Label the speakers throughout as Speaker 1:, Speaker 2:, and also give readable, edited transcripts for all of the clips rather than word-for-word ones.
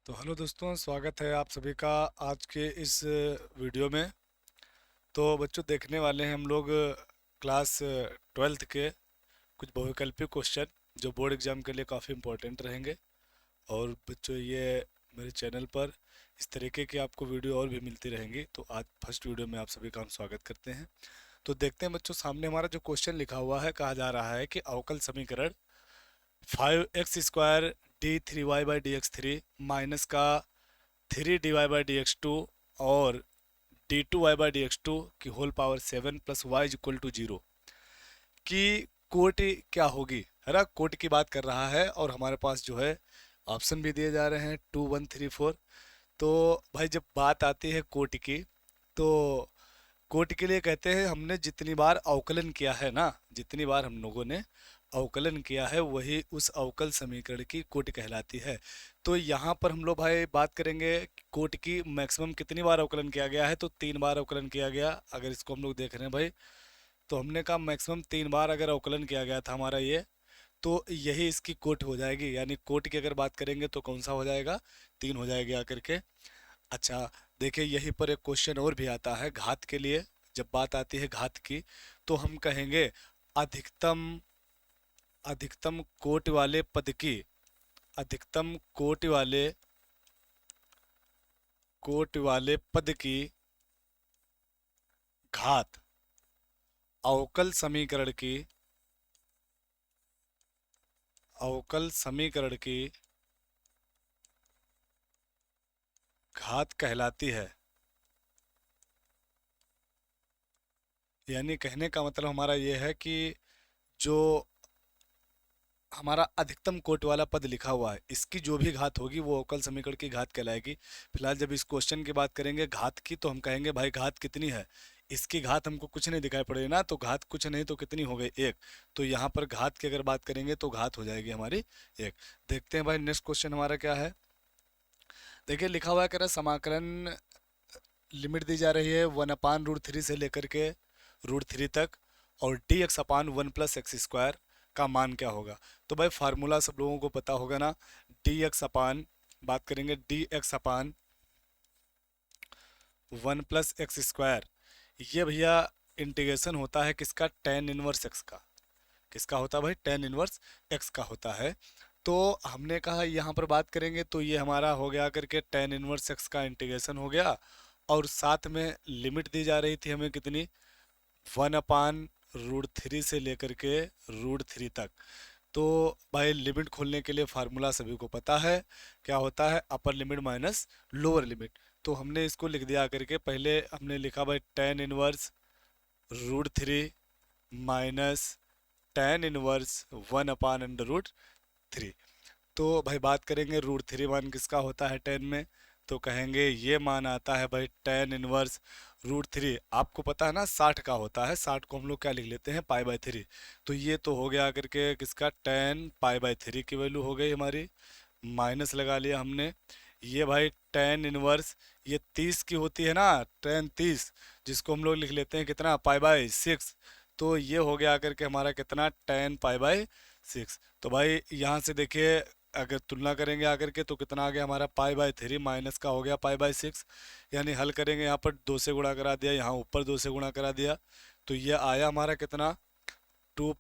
Speaker 1: तो हेलो दोस्तों, स्वागत है आप सभी का आज के इस वीडियो में। तो बच्चों, देखने वाले हैं हम लोग क्लास 12th के कुछ बहुविकल्पी क्वेश्चन जो बोर्ड एग्जाम के लिए काफ़ी इम्पोर्टेंट रहेंगे। और बच्चों, ये मेरे चैनल पर इस तरीके की आपको वीडियो और भी मिलती रहेंगी। तो आज फर्स्ट वीडियो में आप सभी का हम स्वागत करते हैं। तो देखते हैं बच्चों, सामने हमारा जो क्वेश्चन लिखा हुआ है, कहा जा रहा है कि अवकल समीकरण 5x² d3y/dx3 माइनस का 3dy/dx2 और d2y/dx2 की whole power 7 plus y is equal to 0 की कोटि क्या होगी, है ना। कोटि की बात कर रहा है और हमारे पास जो है ऑप्शन भी दिए जा रहे हैं 2 1 3 4। तो भाई, जब बात आती है कोटि की, तो कोटि के लिए कहते हैं हमने जितनी बार अवकलन किया है ना, जितनी बार हम लोगों ने अवकलन किया है वही उस अवकल समीकरण की कोटि कहलाती है। तो यहाँ पर हम लोग भाई बात करेंगे कि कोटि की मैक्सिमम कितनी बार अवकलन किया गया है। तो 3 बार अवकलन किया गया। अगर इसको हम लोग देख रहे हैं भाई, तो हमने कहा मैक्सिमम 3 बार अगर अवकलन किया गया था हमारा ये, तो यही इसकी कोटि हो जाएगी। यानी कोटि की अगर बात करेंगे तो कौन सा हो जाएगा, 3 हो जाएगी आकर के। अच्छा, देखिए यहीं पर एक क्वेश्चन और भी आता है घात के लिए। जब बात आती है घात की, तो हम कहेंगे अधिकतम अधिकतम कोटि वाले पद की, अधिकतम कोटि वाले पद की घात अवकल समीकरण की, अवकल समीकरण की घात कहलाती है। यानी कहने का मतलब हमारा ये है कि जो हमारा अधिकतम कोटि वाला पद लिखा हुआ है, इसकी जो भी घात होगी वो अवकल समीकरण की घात कहलाएगी। फिलहाल जब इस क्वेश्चन की बात करेंगे घात की, तो हम कहेंगे भाई घात कितनी है। इसकी घात हमको कुछ नहीं दिखाई पड़ेगी ना, तो घात कुछ नहीं तो कितनी हो गई, 1। तो यहाँ पर घात की अगर बात करेंगे तो घात हो जाएगी हमारी 1। देखते हैं भाई नेक्स्ट क्वेश्चन हमारा क्या है। देखिए लिखा हुआ है, कह रहा है समाकलन लिमिट दी जा रही है 1/√3 से लेकर के √3 तक, और dx/1 + x² का मान क्या होगा। तो भाई फार्मूला सब लोगों को पता होगा ना। dx अपान, बात करेंगे dx/1 + x², ये भैया इंटीग्रेशन होता है किसका, tan इनवर्स x का। किसका होता है भाई, tan इनवर्स x का होता है। तो हमने कहा यहाँ पर बात करेंगे तो ये हमारा हो गया करके tan इनवर्स x का इंटीग्रेशन हो गया, और साथ में लिमिट दी जा रही थी हमें कितनी, 1/√3 से लेकर के √3 तक। तो भाई लिमिट खोलने के लिए फार्मूला सभी को पता है, क्या होता है, upper limit minus lower limit. तो हमने इसको लिख दिया करके, पहले हमने लिखा भाई tan inverse √3 minus tan inverse 1/√3। तो भाई बात करेंगे √3 मान किसका होता है tan में, तो कहेंगे ये मान आता है भाई tan इनवर्स √3। आपको पता है ना 60 का होता है, 60 को हम लोग क्या लिख लेते हैं, π/3। तो ये तो हो गया करके किसका, tan π/3 की वैल्यू हो गई हमारी, माइनस लगा लिया हमने। ये भाई tan इनवर्स, ये 30 की होती है ना, tan 30, जिसको हम लोग लिख लेते हैं कितना, π/6। तो ये हो गया करके हमारा कितना, tan π/6। तो भाई यहाँ से देखिए, अगर तुलना करेंगे आकर के तो कितना आ गया हमारा, π/3 माइनस का हो गया π/6। यानी हल करेंगे, यहाँ पर 2 से गुणा करा दिया, यहाँ ऊपर 2 से गुणा करा दिया, तो ये आया हमारा कितना, 2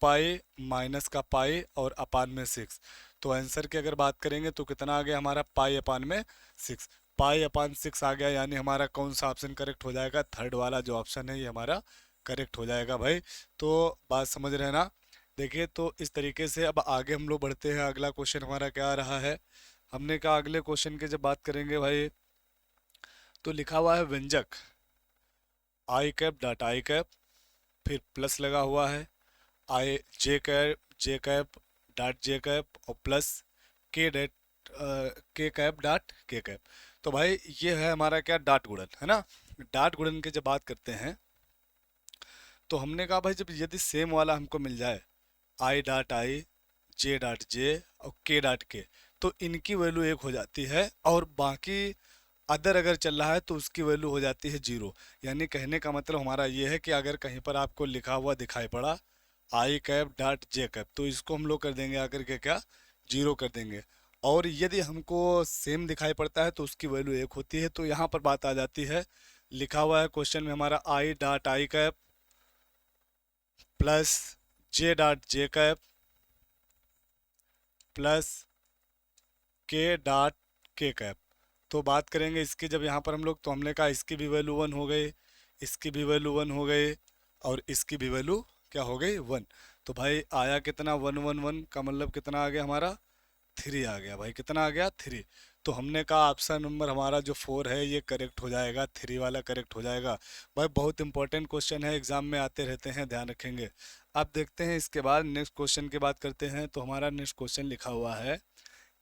Speaker 1: माइनस का पाई और अपान में 6। तो आंसर की अगर बात करेंगे तो कितना आ गया हमारा, π/6। π/6 आ गया, यानी हमारा कौन सा ऑप्शन करेक्ट हो जाएगा, थर्ड वाला जो ऑप्शन है ये हमारा करेक्ट हो जाएगा भाई। तो बात समझ रहे हैं ना। देखिए तो इस तरीके से अब आगे हम लोग बढ़ते हैं। अगला क्वेश्चन हमारा क्या आ रहा है, हमने कहा अगले क्वेश्चन की जब बात करेंगे भाई, तो लिखा हुआ है व्यंजक i कैप, फिर प्लस लगा हुआ है, आई जे कैप और प्लस के डेट के कैप। तो भाई ये है हमारा क्या, डाट गुणन है ना। डाट गुणन की जब बात करते हैं, तो हमने कहा भाई जब यदि सेम वाला हमको मिल जाए, i.i, j.j और k.k, तो इनकी वैल्यू 1 हो जाती है, और बाकी अदर अगर चल रहा है तो उसकी वैल्यू हो जाती है 0। यानी कहने का मतलब हमारा ये है कि अगर कहीं पर आपको लिखा हुआ दिखाई पड़ा i cap dot J cap, तो इसको हम लोग कर देंगे आकर के क्या, 0 कर देंगे। और यदि हमको सेम दिखाई पड़ता है तो उसकी वैल्यू 1 होती है। तो यहाँ पर बात आ जाती है, लिखा हुआ है क्वेश्चन में हमारा I dot I cap plus J dot J cap plus के डॉट के कैप। तो बात करेंगे इसकी, जब यहाँ पर हम लोग, तो हमने कहा इसकी भी वैल्यू 1 हो गई, इसकी भी वैल्यू 1 हो गई, और इसकी भी वैल्यू क्या हो गई 1। तो भाई आया कितना, 1 1 1 का मतलब कितना आ गया हमारा 3 आ गया भाई, कितना आ गया 3। तो हमने कहा ऑप्शन नंबर हमारा जो 4 है ये करेक्ट हो जाएगा, 3 वाला करेक्ट हो जाएगा। भाई बहुत इंपॉर्टेंट क्वेश्चन है, एग्जाम में आते रहते हैं, ध्यान रखेंगे। अब देखते हैं इसके बाद नेक्स्ट क्वेश्चन की बात करते हैं। तो हमारा नेक्स्ट क्वेश्चन लिखा हुआ है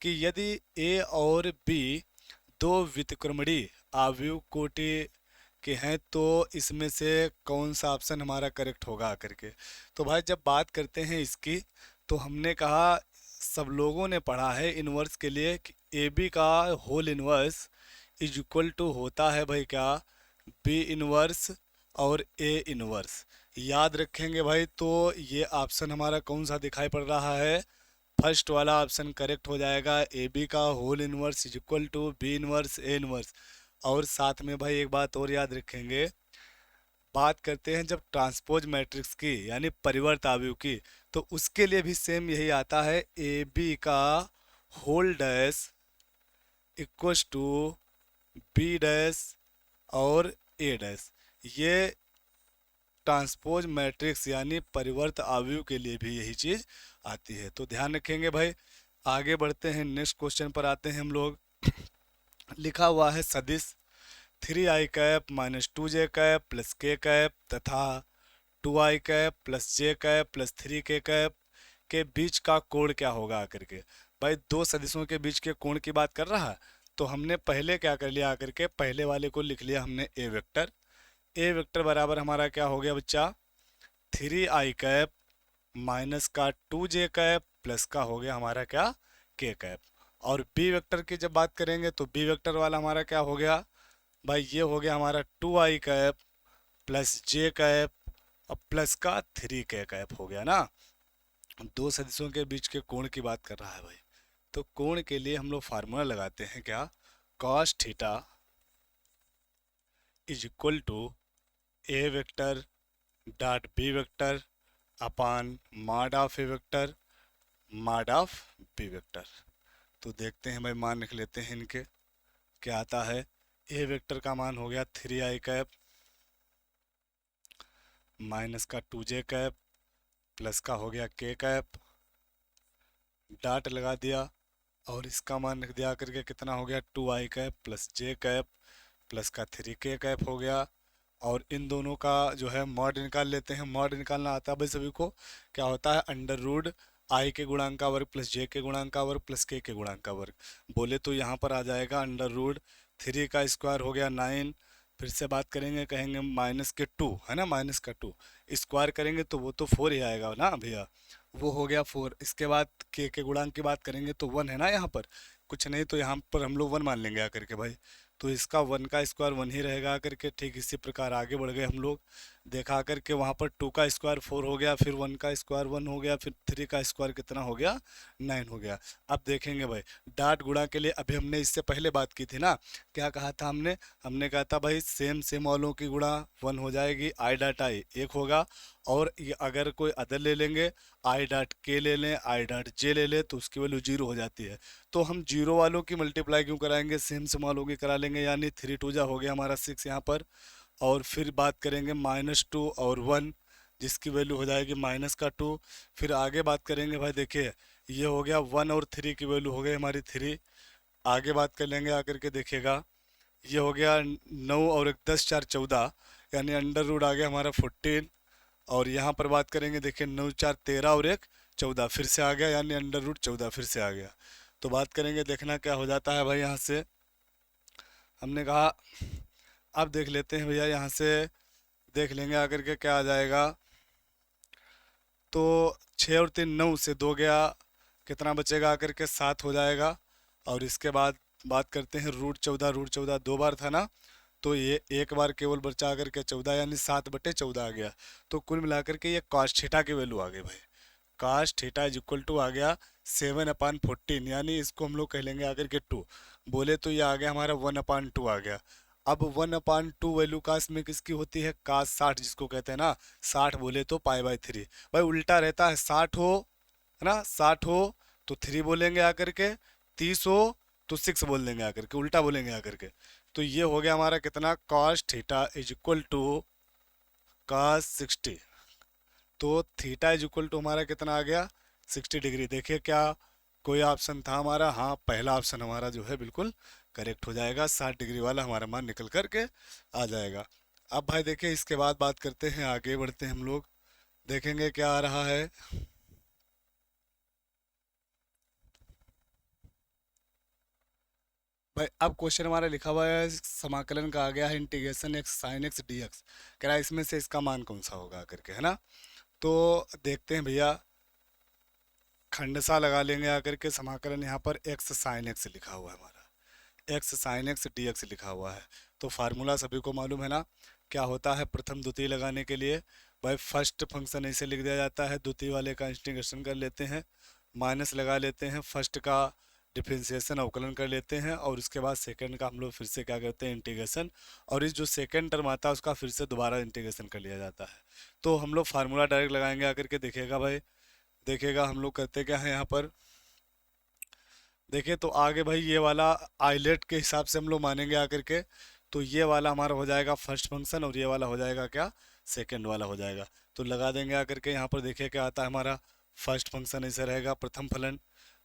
Speaker 1: कि यदि ए और बी दो व्युत्क्रमणीय अवयव कोटि के हैं तो इसमें से कौन सा ऑप्शन हमारा करेक्ट होगा करके। तो भाई जब बात करते हैं इसकी, तो हमने कहा सब लोगों ने पढ़ा है इनवर्स के लिए कि ए बी का whole inverse is equal to होता है भाई क्या, बी इनवर्स और ए इनवर्स। याद रखेंगे भाई। तो ये ऑप्शन हमारा कौन सा दिखाई पड़ रहा है, फर्स्ट वाला ऑप्शन करेक्ट हो जाएगा, ए बी का whole inverse is equal to B inverse A inverse. और साथ में भाई एक बात और याद रखेंगे, बात करते हैं जब ट्रांसपोज मैट्रिक्स की यानी परिवर्त आव्यूह की, तो उसके लिए भी सेम यही आता है, ए बी का whole dash equals to B dash और ए डैश। ये ट्रांसपोज मैट्रिक्स यानी परिवर्त आव्यूह के लिए भी यही चीज आती है। तो ध्यान रखेंगे भाई। आगे बढ़ते हैं, नेक्स्ट क्वेश्चन पर आते हैं हम लोग। लिखा हुआ है सदिश 3i cap minus 2j cap plus के कैप तथा 2i कैप प्लस जे कैप प्लस 3k कैप के बीच का कोण क्या होगा करके। भाई दो सदिशों के बीच के कोण की बात कर रहा है। तो हमने पहले क्या कर लिया करके, पहले वाले को लिख लिया हमने ए वेक्टर। ए वेक्टर बराबर हमारा क्या हो गया बच्चा, 3i कैप माइनस का 2j कैप प्लस का हो गया हमारा क्या, के कैप। और बी वेक्टर की जब बात करेंगे तो बी वेक्टर वाला हमारा क्या हो गया भाई, ये हो गया हमारा 2i कैप प्लस जे कैप और प्लस का 3k कैप हो गया ना। दो सदिशों के बीच के कोण की बात कर रहा है भाई। तो कोण के लिए हम लोग फार्मूला लगाते हैं क्या, cos theta is equal to A vector dot B vector upon mod of A vector mod of B vector. तो देखते हैं भाई, मान लिख लेते हैं इनके, क्या आता है। ए वेक्टर का मान हो गया 3i कैप माइनस का 2j कैप प्लस का हो गया के कैप, डॉट लगा दिया और इसका मान लिख दिया करके कितना हो गया 2i कैप प्लस जे कैप प्लस का 3k कैप हो गया। और इन दोनों का जो है मॉड निकाल लेते हैं। मॉड निकालना आता है भाई सभी को, क्या होता है, अंडर रूट आई के गुणांक का वर्ग प्लस जे के गुणांक का वर्ग प्लस के गुणांक का वर्ग। बोले तो यहाँ पर आ जाएगा अंडर रूट 3 का स्क्वायर हो गया 9, फिर से बात करेंगे कहेंगे माइनस के 2 है ना, माइनस का 2 स्क्वायर करेंगे तो वो तो 4 ही आएगा ना भैया, वो हो गया 4। इसके बाद के गुणांक की बात करेंगे तो 1 है ना यहाँ पर, कुछ नहीं तो यहाँ पर हम लोग 1 मान लेंगे आकर के भाई। तो इसका 1 का स्क्वायर 1 ही रहेगा आकर के। ठीक इसी प्रकार आगे बढ़ गए हम लोग, देखा करके वहाँ पर 2 का स्क्वायर 4 हो गया, फिर 1 का स्क्वायर 1 हो गया, फिर 3 का स्क्वायर कितना हो गया 9 हो गया। अब देखेंगे भाई डाट गुणा के लिए, अभी हमने इससे पहले बात की थी ना, क्या कहा था हमने, हमने कहा था भाई सेम सेम वालों की गुणा 1 हो जाएगी, आई डाट आई 1 होगा। और ये अगर कोई अदर ले लेंगे, आई डाट के ले लें, आई डाट जे ले लें, तो उसकी वैल्यू 0 हो जाती है। तो हम जीरो वालों की मल्टीप्लाई क्यों कराएंगे, सेम सेम वालों की करा लेंगे, यानी 3 2 जा हो गया हमारा 6 यहाँ पर। और फिर बात करेंगे -2 और 1 जिसकी वैल्यू हो जाएगी -2। फिर आगे बात करेंगे भाई, देखिए ये हो गया 1 और 3 की वैल्यू हो गई हमारी 3। आगे बात कर लेंगे आकर के देखिएगा, ये हो गया 9 और 1 10 4 14, यानी अंडर रूट आ गया हमारा 14। और यहाँ पर बात करेंगे देखिए 9 4 13 और 1 14 फिर से आ गया, यानी अंडर रूट 14 फिर से आ गया। तो बात करेंगे देखना क्या हो जाता है भाई, यहाँ से हमने कहा अब देख लेते हैं भैया, यहाँ से देख लेंगे आकर के क्या आ जाएगा। तो 6 और 3 9 से 2 गया, कितना बचेगा आकर के 7 हो जाएगा। और इसके बाद बात करते हैं रूट 14 2 बार था ना, तो ये एक बार केवल बचा करके 14 यानी 7/14 आ गया। तो कुल मिलाकर के ये कॉस थीटा की वैल्यू आ गई भाई, cos theta is equal to आ गया 7/14, यानी इसको हम लोग कह लेंगे आकर के 2। बोले तो ये आ गया हमारा 1/2 आ गया। अब 1/2 वैल्यू काश में किसकी होती है, काश 60 जिसको कहते हैं ना, 60 बोले तो पाई/3। भाई उल्टा रहता है, 60 हो है ना, 60 हो तो 3 बोलेंगे आकर के, 30 हो तो 6 बोल देंगे आकर के, उल्टा बोलेंगे आकर के। तो ये हो गया हमारा कितना, cos theta is equal to cos 60। तो थीटा इज इक्वल टू हमारा कितना आ गया, 60 डिग्री। देखिए क्या कोई ऑप्शन था हमारा, हाँ पहला ऑप्शन हमारा जो है बिल्कुल करेक्ट हो जाएगा, 60 डिग्री वाला हमारा मान निकल करके आ जाएगा। अब भाई देखिए इसके बाद बात करते हैं, आगे बढ़ते हैं हम लोग, देखेंगे क्या आ रहा है। भाई अब क्वेश्चन हमारा लिखा हुआ है, समाकलन का आ गया है integration x sine x D x, कह रहा है इसमें से इसका मान कौन सा होगा करके, है ना। तो देखते हैं भैया, खंडसा लगा लेंगे आकर के, समाकलन यहाँ पर एक्स साइन एक्स लिखा हुआ है हमारा, x sine x D x लिखा हुआ है। तो फार्मूला सभी को मालूम है ना, क्या होता है, प्रथम द्वितीय लगाने के लिए भाई फर्स्ट फंक्शन ऐसे लिख दिया जाता है, द्वितीय वाले का इंटीग्रेशन कर लेते हैं, माइनस लगा लेते हैं, फर्स्ट का डिफरेंशिएशन अवकलन कर लेते हैं, और उसके बाद सेकंड का हम लोग फिर से क्या करते हैं, इंटीग्रेशन, और इस जो सेकंड टर्म आता है उसका फिर से दोबारा इंटीग्रेशन कर लिया जाता है। तो हम लोग फार्मूला डायरेक्ट लगाएंगे आकर के, देखिएगा भाई, देखिएगा हम लोग करते क्या है यहाँ पर, देखिए तो आगे भाई ये वाला आइलेट के हिसाब से हम लोग मानेंगे आकर के, तो ये वाला हमारा हो जाएगा फर्स्ट फंक्शन, और ये वाला हो जाएगा क्या, सेकंड वाला हो जाएगा। तो लगा देंगे आकर के, यहाँ पर देखिए क्या आता है हमारा, फर्स्ट फंक्शन ऐसे रहेगा, प्रथम फलन,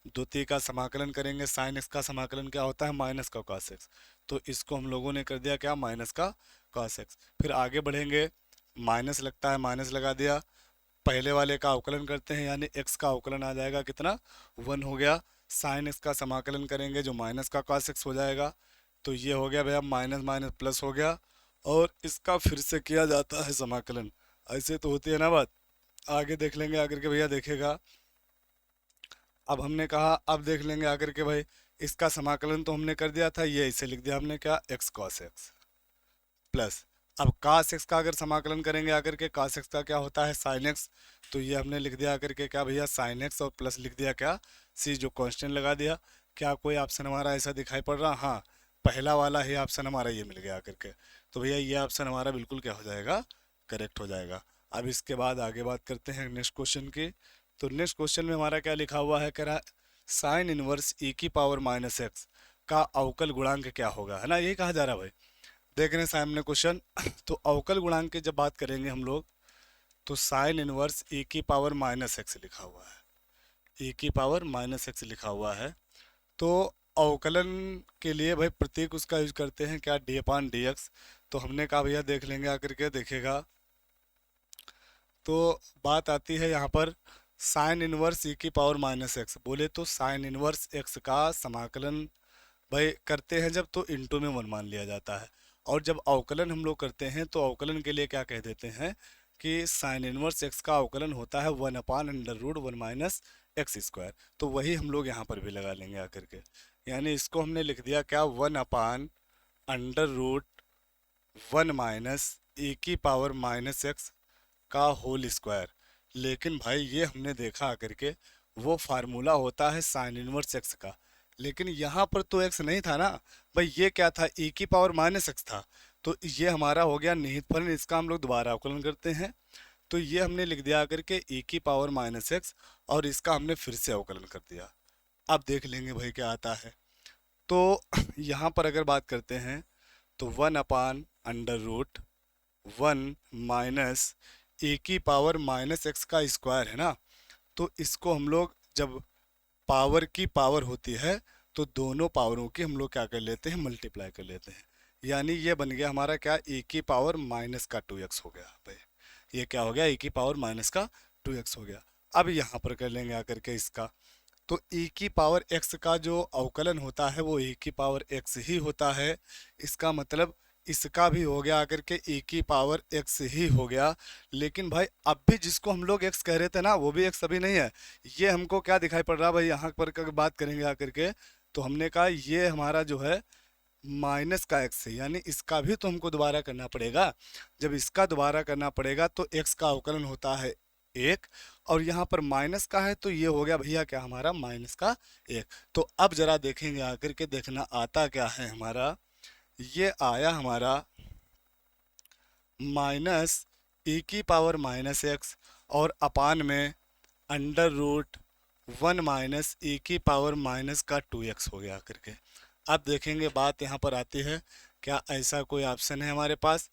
Speaker 1: द्वितीय का समाकलन करेंगे, साइन एक्स का समाकलन क्या होता है, माइनस का कॉस एक्स, तो इसको हम लोगों ने कर दिया क्या, माइनस का कॉस एक्स। फिर आगे बढ़ेंगे, माइनस लगता है, माइनस लगा दिया, पहले वाले का अवकलन करते हैं, यानी x का अवकलन आ जाएगा कितना, 1 हो गया, साइन x का समाकलन करेंगे जो माइनस का cos x हो जाएगा, तो ये हो गया भैया माइनस माइनस प्लस हो गया, और इसका फिर से किया जाता है समाकलन, ऐसे तो होती है ना बात। आगे देख लेंगे आकर के भैया, देखेगा अब हमने कहा, अब देख लेंगे आकर के भाई, इसका समाकलन तो हमने कर दिया था, ये इसे लिख दिया हमने क्या, x cos x प्लस, अब cos x का अगर समाकलन करेंगे आकर के, cos x का क्या होता है, sin x, तो ये हमने लिख दिया आकर के क्या भैया, sin x, और प्लस लिख दिया क्या, c जो कांस्टेंट लगा दिया। क्या कोई ऑप्शन हमारा ऐसा दिखाई पड़ रहा, हाँ पहला वाला ही ऑप्शन हमारा ये मिल गया आकर के, तो भैया ये ऑप्शन हमारा बिल्कुल क्या हो जाएगा, करेक्ट हो जाएगा। अब इसके बाद आगे बात करते हैं नेक्स्ट क्वेश्चन की। तो नेक्स्ट क्वेश्चन में हमारा क्या लिखा हुआ है, कह रहा साइन इनवर्स e की पावर माइनस एक्स का अवकल गुणांक क्या होगा, है ना, यही कहा जा रहा है भाई। देख रहे हैं सामने क्वेश्चन। तो अवकल गुणांक की जब बात करेंगे हम लोग, तो साइन इनवर्स e की पावर माइनस एक्स लिखा हुआ है, e की पावर माइनस एक्स लिखा हुआ है। तो अवकलन के लिए भाई प्रतीक उसका यूज करते हैं क्या, डी अपान डी एक्स। तो हमने कहा भैया देख लेंगे आकर के, देखेगा तो बात आती है यहाँ पर, साइन इनवर्स e की पावर माइनस एक्स, बोले तो साइन इनवर्स एक्स का समाकलन भाई करते हैं जब, तो इनटू में 1 मान लिया जाता है, और जब अवकलन हम लोग करते हैं तो अवकलन के लिए क्या कह देते हैं कि साइन इनवर्स एक्स का अवकलन होता है 1/√1 माइनस एक्स स्क्वायर। तो वही हम लोग यहाँ पर भी लगा लेंगे आकर के, यानी इसको हमने लिख दिया क्या, 1/√1 माइनस e की पावर माइनस एक्स का होल स्क्वायर। लेकिन भाई ये हमने देखा आकर के, वो फार्मूला होता है साइन इनवर्स एक्स का, लेकिन यहाँ पर तो एक्स नहीं था ना भाई, ये क्या था, e की पावर माइनस एक्स था। तो ये हमारा हो गया निहित फलन, इसका हम लोग दोबारा अवकलन करते हैं, तो ये हमने लिख दिया आकर के e की पावर माइनस एक्स, और इसका हमने फिर से अवकलन कर दिया। अब देख लेंगे भाई क्या आता है। तो यहाँ पर अगर बात करते हैं, तो 1/√1 माइनस ए की पावर माइनस एक्स का स्क्वायर है ना, तो इसको हम लोग जब पावर की पावर होती है तो दोनों पावरों की हम लोग क्या कर लेते हैं, मल्टीप्लाई कर लेते हैं, यानी ये बन गया हमारा क्या, e की पावर माइनस का 2x हो गया भाई, ये क्या हो गया, e की पावर माइनस का 2x हो गया। अब यहाँ पर कर लेंगे आकर के इसका, तो e की पावर x का जो अवकलन होता है वो e की पावर x ही होता है, इसका मतलब इसका भी हो गया आकर के e की पावर x ही हो गया। लेकिन भाई अब भी जिसको हम लोग x कह रहे थे ना, वो भी x अभी नहीं है, ये हमको क्या दिखाई पड़ रहा भाई, यहाँ पर अगर बात करेंगे आकर के, तो हमने कहा ये हमारा जो है माइनस का x है, यानी इसका भी तो हमको दोबारा करना पड़ेगा। जब इसका दोबारा करना पड़ेगा तो x का अवकलन होता है एक, और यहाँ पर माइनस का है तो ये हो गया भैया क्या हमारा माइनस का एक। तो अब जरा देखेंगे आकर के, देखना आता क्या है हमारा। ये आया हमारा माइनस ई की पावर माइनस एक्स, और अपान में अंडर रूट वन माइनस ई की पावर माइनस का टू एक्स हो गया करके। अब देखेंगे बात यहाँ पर आती है, क्या ऐसा कोई ऑप्शन है हमारे पास।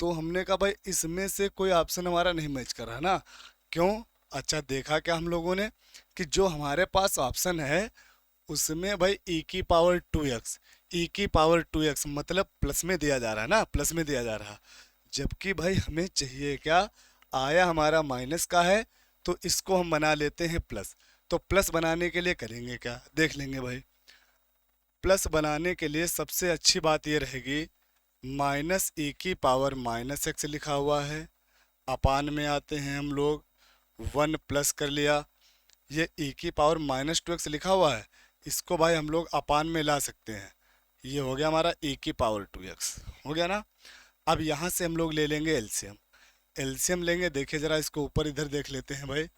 Speaker 1: तो हमने कहा भाई इसमें से कोई ऑप्शन हमारा नहीं मैच कर रहा ना, क्यों। अच्छा देखा क्या हम लोगों ने कि जो हमारे पास ऑप्शन है उसमें भाई ई की पावर टू एक्स, ई की पावर टू एक्स मतलब प्लस में दिया जा रहा है ना, प्लस में दिया जा रहा। जबकि भाई हमें चाहिए क्या, आया हमारा माइनस का है तो इसको हम बना लेते हैं प्लस। तो प्लस बनाने के लिए करेंगे क्या, देख लेंगे भाई। प्लस बनाने के लिए सबसे अच्छी बात ये रहेगी, माइनस ई की पावर माइनस एक्स लिखा हुआ है, अपान में आते हैं हम लोग, वन प्लस कर लिया। ये ई की पावर माइनस टू एक्स लिखा हुआ है, इसको भाई हम लोग अपान में ला सकते हैं। ये हो गया हमारा ई की पावर टू एक्स, हो गया ना। अब यहाँ से हम लोग ले लेंगे एलसीएम, एलसीएम लेंगे। देखिए जरा इसको ऊपर इधर देख लेते हैं भाई,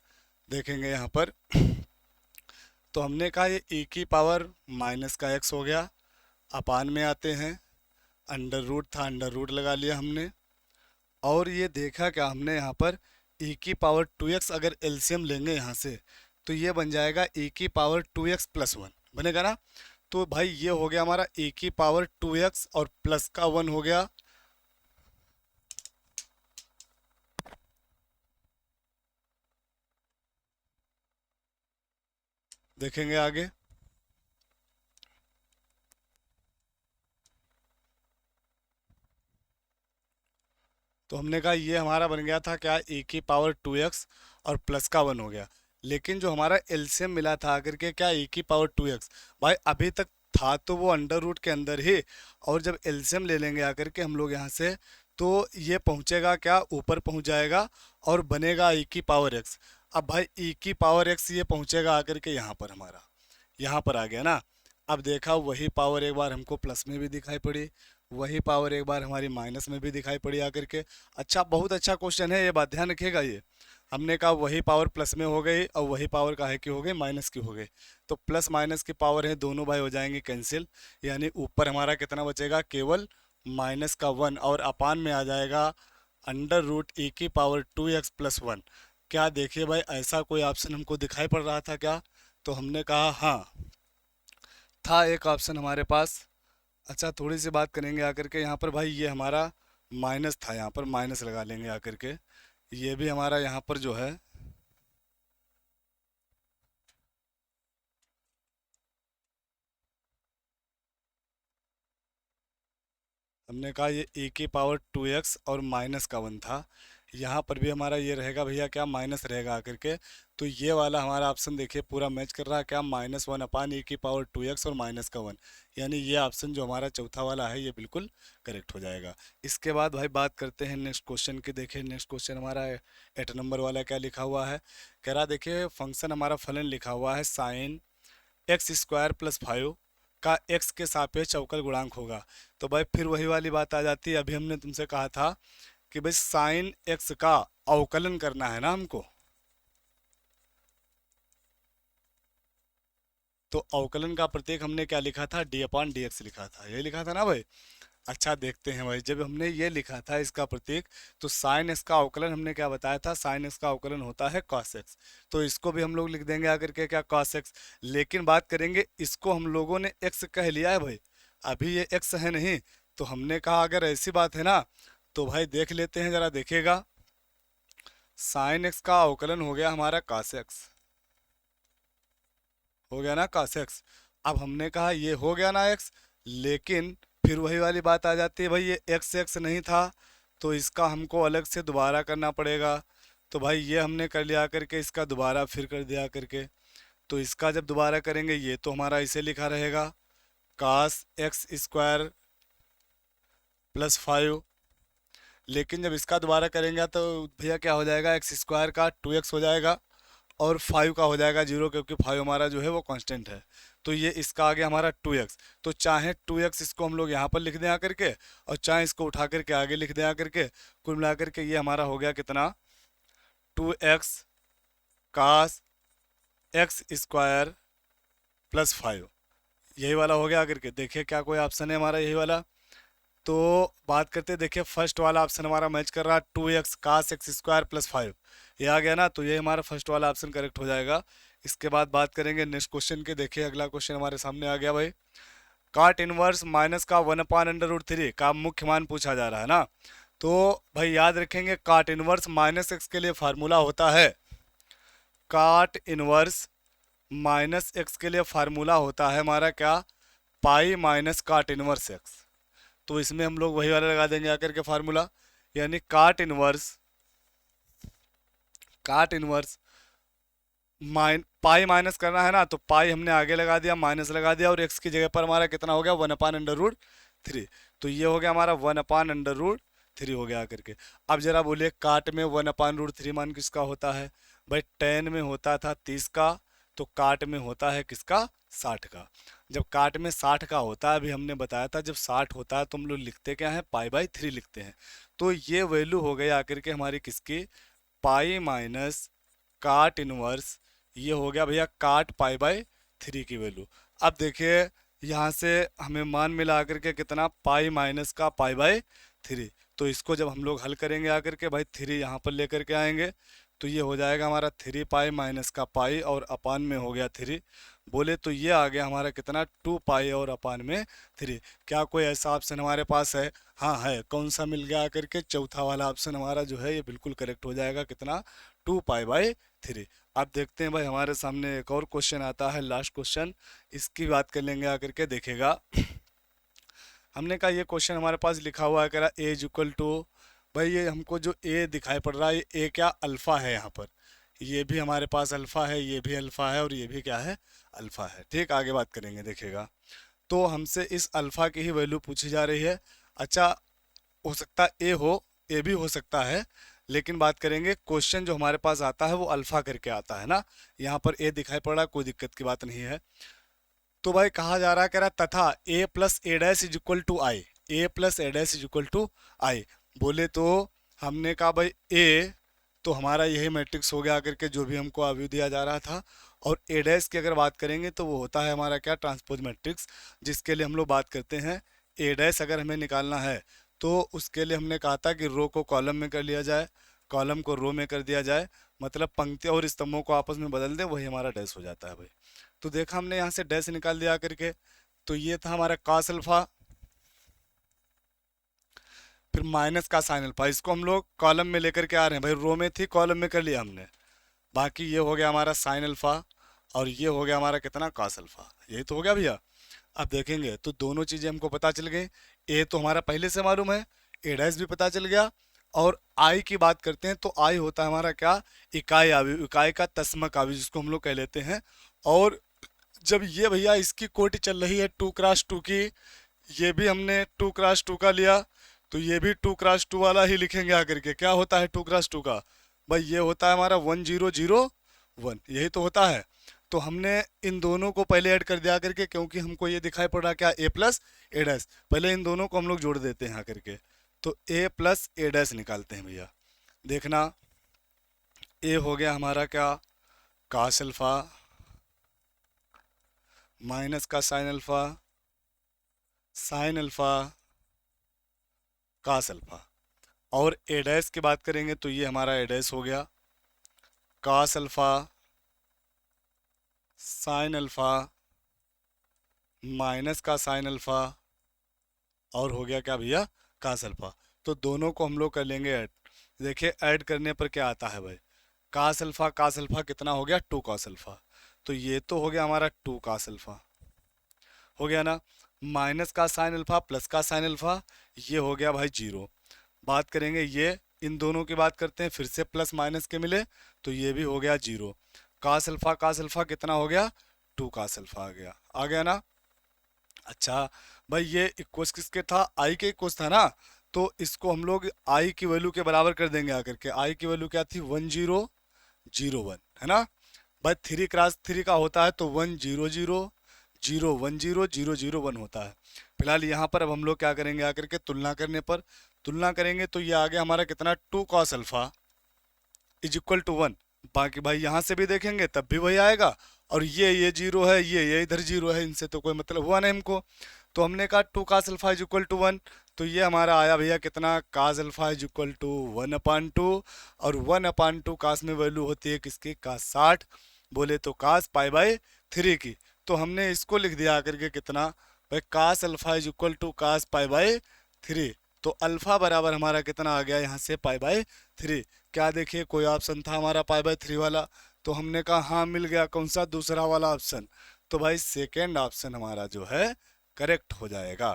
Speaker 1: देखेंगे यहाँ पर। तो हमने कहा ये ई की पावर माइनस का एक्स हो गया, अपान में आते हैं, अंडर रूट था अंडर रूट लगा लिया हमने। और ये देखा क्या हमने यहाँ पर, ई की पावर टू एक्स अगर एलसीएम लेंगे यहाँ से तो ये बन जाएगा ई की power two x plus one, बनेगा ना। तो भाई ये हो गया हमारा ई की पावर टू एक्स और प्लस का वन हो गया। देखेंगे आगे। तो हमने कहा ये हमारा बन गया था क्या, ए की पावर टू एक्स और प्लस का वन हो गया। लेकिन जो हमारा एलसीएम मिला था आकर के क्या, ए की पावर टू एक्स, भाई अभी तक था तो वो अंडर रूट के अंदर ही, और जब एलसीएम ले लेंगे आकर के हम लोग यहाँ से तो ये पहुँचेगा क्या, ऊपर पहुँच जाएगा और बनेगा ई की पावर एक्स। अब भाई ई की पावर एक्स ये पहुँचेगा आकर के यहाँ पर, हमारा यहाँ पर आ गया ना। अब देखा वही पावर एक बार हमको प्लस में भी दिखाई पड़ी, वही पावर एक बार हमारी माइनस में भी दिखाई पड़ी आकर के। अच्छा बहुत अच्छा क्वेश्चन है, ये बात ध्यान रखिएगा। ये हमने कहा वही पावर प्लस में हो गई और वही पावर काहे की हो गई, माइनस की हो गई। तो प्लस माइनस की पावर है दोनों भाई हो जाएंगे कैंसिल, यानी ऊपर हमारा कितना बचेगा, केवल माइनस का वन, और अपान में आ जाएगा अंडर रूट ई की power two x plus one. क्या देखिए भाई ऐसा कोई ऑप्शन हमको दिखाई पड़ रहा था क्या। तो हमने कहा हाँ, था एक ऑप्शन हमारे पास। अच्छा थोड़ी सी बात करेंगे आकर के यहाँ पर, भाई ये हमारा माइनस था, यहाँ पर माइनस लगा लेंगे आकर के। ये भी हमारा यहाँ पर जो है, हमने कहा ये e की पावर टू एक्स और माइनस का वन था। यहाँ पर भी हमारा ये रहेगा भैया क्या, माइनस रहेगा आकर के। तो ये वाला हमारा ऑप्शन देखिए पूरा मैच कर रहा है क्या, माइनस वन अपान ई की पावर टू एक्स और माइनस का वन, यानी ये ऑप्शन जो हमारा चौथा वाला है ये बिल्कुल करेक्ट हो जाएगा। इसके बाद भाई बात करते हैं नेक्स्ट क्वेश्चन की। देखिए नेक्स्ट क्वेश्चन हमारा 8 नंबर वाला क्या लिखा हुआ है, कह रहा देखिए फंक्शन हमारा फलन लिखा हुआ है sine x square plus five का एक्स के सापेक्ष अवकल गुणांक होगा। तो भाई फिर वही वाली बात आ जाती है, अभी हमने तुमसे कहा था कि भाई साइन एक्स का अवकलन करना है ना हमको। तो अवकलन का प्रतीक हमने क्या लिखा था, डी अपॉन डी एक्स लिखा था, ये लिखा था ना भाई। अच्छा देखते हैं भाई, जब हमने ये लिखा था इसका प्रतीक, तो साइन एक्स का अवकलन हमने क्या बताया था, साइन एक्स का अवकलन होता है कॉस एक्स। तो इसको भी हम लोग लिख देंगे आकर के क्या, कॉस एक्स। लेकिन बात करेंगे, इसको हम लोगों ने एक्स कह लिया है भाई, अभी ये एक्स है नहीं। तो हमने कहा अगर ऐसी बात है ना तो भाई देख लेते हैं जरा, देखिएगा साइन एक्स का अवकलन हो गया हमारा कॉस एक्स, हो गया ना cos x। अब हमने कहा ये हो गया ना x, लेकिन फिर वही वाली बात आ जाती है भाई, ये x x नहीं था तो इसका हमको अलग से दोबारा करना पड़ेगा। तो भाई ये हमने कर लिया करके, इसका दोबारा फिर कर दिया करके। तो इसका जब दोबारा करेंगे ये तो हमारा इसे लिखा रहेगा cos x square plus five. लेकिन जब इसका दोबारा करेंगे तो भैया क्या हो जाएगा, एक्स स्क्वायर का टू एक्स हो जाएगा और फाइव का हो जाएगा जीरो, क्योंकि फाइव हमारा जो है वो कांस्टेंट है। तो ये इसका आ गया हमारा टू एक्स। तो चाहे टू एक्स इसको हम लोग यहाँ पर लिख दें आकर के, और चाहे इसको उठा करके आगे लिख दें आकर के, कुल मिला करके ये हमारा हो गया कितना, 2x कास एक्स स्क्वायर प्लस 5, यही वाला हो गया करके। देखिए क्या कोई ऑप्शन है हमारा यही वाला। तो बात करते हैं, देखिए फर्स्ट वाला ऑप्शन हमारा मैच कर रहा है 2x कास एक्स स्क्वायर प्लस 5, ये आ गया ना, तो ये हमारा फर्स्ट वाला ऑप्शन करेक्ट हो जाएगा। इसके बाद बात करेंगे नेक्स्ट क्वेश्चन के। देखिए अगला क्वेश्चन हमारे सामने आ गया भाई, काट इनवर्स माइनस का 1/√3 का मुख्य मान पूछा जा रहा है ना। तो भाई याद रखेंगे, काट इनवर्स माइनस एक्स के लिए फार्मूला होता है, काट इनवर्स माइनस एक्स के लिए फार्मूला होता है हमारा क्या, पाई माइनस काट इनवर्स एक्स। तो इसमें हम लोग वही वाला लगा देंगे आकर के फार्मूला, यानी काट इनवर्स पाई माइनस करना है ना, तो पाई हमने आगे लगा दिया, माइनस लगा दिया, और एक्स की जगह पर हमारा कितना हो गया 1/√3। तो ये हो गया हमारा 1/√3 हो गया करके। अब जरा बोलिए काट में 1/√3 मान किसका होता है भाई, टेन में होता था 30 का, तो काट में होता है किसका 60 का। जब काट में 60 का होता है, अभी हमने बताया था जब 60 होता है तो हम लोग लिखते क्या है, पाई/3 लिखते हैं। तो ये वैल्यू हो गई आकर के हमारी किसकी, पाई माइनस काट इनवर्स, ये हो गया भैया काट पाई/3 की वैल्यू। अब देखिए यहाँ से हमें मान मिला आकर के कितना, पाई माइनस का पाई/3। तो इसको जब हम लोग हल करेंगे आकर के भाई 3 यहाँ पर लेकर के आएंगे, तो ये हो जाएगा हमारा 3 पाई माइनस का पाई और अपान में हो गया 3, बोले तो ये आ गया हमारा कितना 2 पाई और अपान में 3। क्या कोई ऐसा ऑप्शन हमारे पास है, हाँ है, कौन सा मिल गया करके, चौथा वाला ऑप्शन हमारा जो है ये बिल्कुल करेक्ट हो जाएगा, कितना 2 पाई/3। अब देखते हैं भाई हमारे सामने एक और क्वेश्चन आता है, लास्ट क्वेश्चन, इसकी बात कर लेंगे आकर के। देखिएगा हमने कहा ये क्वेश्चन हमारे पास लिखा हुआ है, कह रहा ए इज इक्वल टू, भाई ये हमको जो ए दिखाई पड़ रहा है, ये ए क्या अल्फा है यहाँ पर, ये भी हमारे पास अल्फा है, ये भी अल्फा है, और ये भी क्या है अल्फा है। ठीक, आगे बात करेंगे। देखिएगा तो हमसे इस अल्फा की ही वैल्यू पूछी जा रही है। अच्छा, हो सकता है ए हो, ए भी हो सकता है, लेकिन बात करेंगे क्वेश्चन जो हमारे पास आता है वो अल्फा करके आता है ना, यहाँ पर ए दिखाई पड़ रहा है, कोई दिक्कत की बात नहीं है। तो भाई कहा जा रहा है, कह रहा तथा a plus a dash is equal to I, a plus a dash is equal to I, बोले तो हमने कहा भाई ए तो हमारा यही मैट्रिक्स हो गया करके जो भी हमको अभी दिया जा रहा था, और ए डैश की अगर बात करेंगे तो वो होता है हमारा क्या, ट्रांसपोज मैट्रिक्स, जिसके लिए हम लोग बात करते हैं ए डैश अगर हमें निकालना है तो उसके लिए हमने कहा था कि रो को कॉलम में कर लिया जाए, कॉलम को रो में कर दिया जाए, मतलब पंक्ति और स्तंभों को आपस में बदल दे, वही हमारा डैश हो जाता है भाई। तो देखा हमने यहाँ से डैश निकाल दिया करके, तो ये था हमारा cos अल्फा, फिर माइनस का साइन अल्फा, इसको हम लोग कॉलम में लेकर के आ रहे हैं भाई, रो में थी कॉलम में कर लिया हमने, बाकी ये हो गया हमारा साइन अल्फा, और ये हो गया हमारा कितना cos अल्फा, यही तो हो गया भैया। अब देखेंगे तो दोनों चीजें हमको पता चल गई, ए तो हमारा पहले से मालूम है, ए डैश भी पता चल गया, और आई की बात करते हैं तो आई होता है हमारा क्या, इकाई अवयव, इकाई का तस्मक अवयव जिसको हम लोग कह लेते हैं। और जब ये भैया इसकी कोटि चल रही है 2x2 की, ये भी हमने 2x2 का लिया, तो ये भी 2x2 वाला ही लिखेंगे आकर के। क्या होता है 2x2 का भाई, ये होता है हमारा 1001, यही तो होता है। तो हमने इन दोनों को पहले ऐड कर दिया करके, क्योंकि हमको ये दिखाई पड़ रहा क्या, ए प्लस ए डैश, पहले इन दोनों को हम लोग जोड़ देते हैं यहाँ करके, तो ए प्लस ए डैश निकालते हैं भैया। देखना ए हो गया हमारा क्या, कास अल्फा माइनस का sine alpha, sine alpha cos alpha, और ए डैश की बात करेंगे तो ये हमारा ए डैश हो गया cos alpha sine alpha minus का साइन अल्फा, और हो गया क्या भैया कास अल्फा। तो दोनों को हम लोग कर लेंगे ऐड। देखिए ऐड करने पर क्या आता है भाई, कास अल्फा कितना हो गया 2 कास अल्फा, तो ये तो हो गया हमारा 2 कास अल्फा, हो गया ना, माइनस का साइन अल्फा प्लस का साइन अल्फा, ये हो गया भाई 0। बात करेंगे ये, इन दोनों की बात करते हैं, फिर से प्लस माइनस के मिले तो ये भी हो गया 0। कास अल्फा कितना हो गया 2 कास अल्फा आ गया ना। अच्छा भाई ये इक्वस किसके था, आई के इक्वस था ना, तो इसको हम लोग आई की वैल्यू के बराबर कर देंगे आकर के। आई की वैल्यू क्या थी 1001 है ना भाई, 3x3 का होता है तो 100 010 होता है। फिलहाल यहाँ पर अब हम लोग क्या करेंगे आकर के, तुलना करने पर तुलना करेंगे तो ये आ गया हमारा कितना 2 cos alpha is equal to 1। बाकी भाई यहाँ से भी देखेंगे तब भी वही आएगा, और ये जीरो है, ये इधर जीरो है, इनसे तो कोई मतलब हुआ नहीं हमको। तो हमने कहा 2 cos alpha is equal to 1, तो ये हमारा आया भैया कितना, cos alpha is equal to 1/2, और 1/2 कास में वैल्यू होती है किसकी, कास 60, बोले तो कास पाई बाई 3 की। तो हमने इसको लिख दिया आकर के कितना भाई, cos alpha is equal to cos pi by 3। तो अल्फा बराबर हमारा कितना आ गया यहाँ से, पाई बाई 3। क्या देखिए कोई ऑप्शन था हमारा पाई बाई 3 वाला, तो हमने कहा हाँ मिल गया, कौन सा, दूसरा वाला ऑप्शन। तो भाई सेकेंड ऑप्शन हमारा जो है करेक्ट हो जाएगा।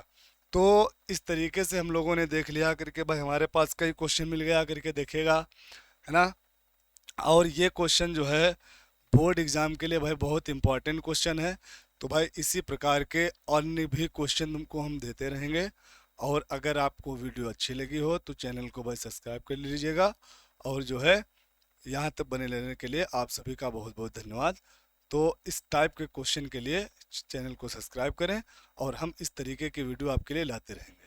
Speaker 1: तो इस तरीके से हम लोगों ने देख लिया करके भाई, हमारे पास कई क्वेश्चन मिल गया करके देखेगा, है ना। और ये क्वेश्चन जो है बोर्ड एग्जाम के लिए भाई बहुत इंपॉर्टेंट क्वेश्चन है। तो भाई इसी प्रकार के अन्य भी क्वेश्चन तुमको हम देते रहेंगे। और अगर आपको वीडियो अच्छी लगी हो तो चैनल को भाई सब्सक्राइब कर लीजिएगा, और जो है यहाँ तक बने रहने के लिए आप सभी का बहुत बहुत धन्यवाद। तो इस टाइप के क्वेश्चन के लिए चैनल को सब्सक्राइब करें, और हम इस तरीके की वीडियो आपके लिए लाते रहेंगे।